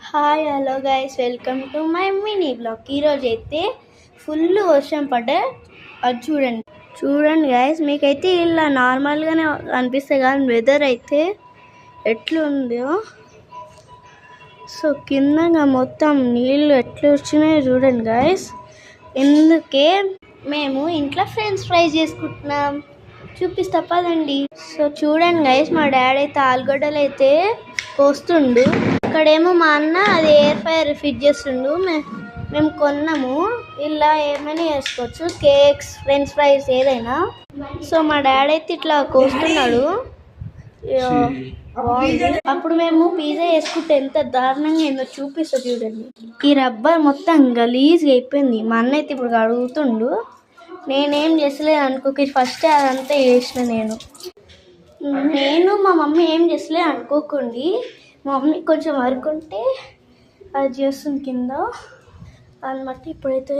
Hi hello guys, welcome to my mini blog. ఈరోజు అయితే full వర్షం పడ్డా. అది చూడండి గైస్, మీకైతే ఇలా నార్మల్గానే అనిపిస్తుంది కానీ వెదర్ అయితే ఎట్లుందో. సో కింద మొత్తం నీళ్ళు ఎట్లా వచ్చినాయో చూడండి గైస్. ఎందుకే మేము ఇంట్లో ఫ్రెంచ్ ఫ్రైస్ చేసుకుంటున్నాం, చూపిస్తా పదండి. సో చూడండి గైస్, మా డాడీ అయితే ఆలుగడ్డలు అయితే కోస్తుండు. ఇక్కడేమో మా అన్న అది ఎయిర్ ఫ్రైయర్ ఫిట్ చేస్తుండు. మేము కొన్నాము. ఇలా ఏమైనా చేసుకోవచ్చు, కేక్స్, ఫ్రెంచ్ ఫ్రైస్ ఏదైనా. సో మా డాడీ అయితే ఇట్లా కోస్తున్నాడు. అప్పుడు మేము పిజ్జా వేసుకుంటే ఎంత దారుణంగా ఏందో చూపిస్తా చూడండి. ఈ రబ్బర్ మొత్తం గలీజ్గా అయిపోయింది. మా అన్న అయితే ఇప్పుడు అడుగుతుండు. నేనేం చేసలేదు అనుకోకి, ఫస్ట్ అదంతా చేసిన నేను మా మమ్మీ ఏం చేసలేదు అనుకోకండి. మా మమ్మీ కొంచెం వర్క్ ఉంటే అది చేస్తుంది కింద అనమాట. ఇప్పుడైతే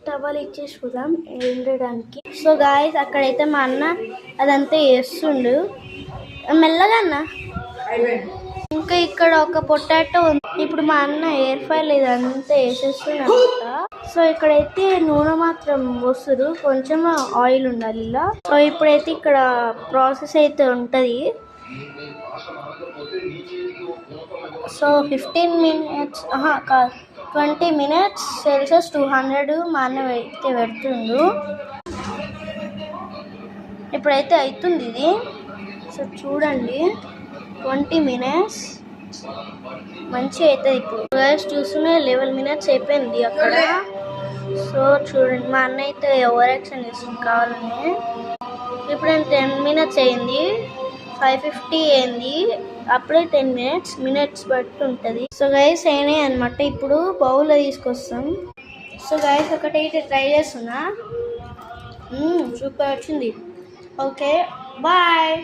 టవల్ ఇచ్చేసి పోదాం ఎండడానికి. సో గాయస్, అక్కడైతే మా అన్న అదంతా చేస్తుండు మెల్లగా అన్న. ఇంకా ఇక్కడ ఒక పొటాటో ఉంది. ఇప్పుడు మా అన్న ఎయిర్ ఫ్రైర్ ఇదంతా వేసేస్తుందన్నమాట. సో ఇక్కడైతే నూనె మాత్రం వస్తుంది, కొంచెం ఆయిల్ ఉండాలి ఇలా. సో ఇప్పుడైతే ఇక్కడ ప్రాసెస్ అయితే ఉంటుంది. సో 15 minutes కాదు 20 minutes సెల్సియస్ 200 మా అన్న అయితే పెడుతుండు. ఇప్పుడైతే అవుతుంది ఇది. సో చూడండి, 20 minutes మంచిగా అవుతుంది. ఇప్పుడు గైస్ చూస్తూనే 11 minutes అయిపోయింది అక్కడ. సో చూడండి, మా అన్న అయితే ఓవర్ యాక్షన్ చేస్తుంది కావాలని. ఇప్పుడు 10 minutes అయింది, 550 అయింది. అప్పుడే 10 minutes బట్టి ఉంటుంది. సో గైస్ అయినాయి అనమాట. ఇప్పుడు బౌల్లో తీసుకొస్తాం. సో గైస్ ఒకటైతే ట్రై చేస్తున్నా. సూపర్ వచ్చింది. Okay bye.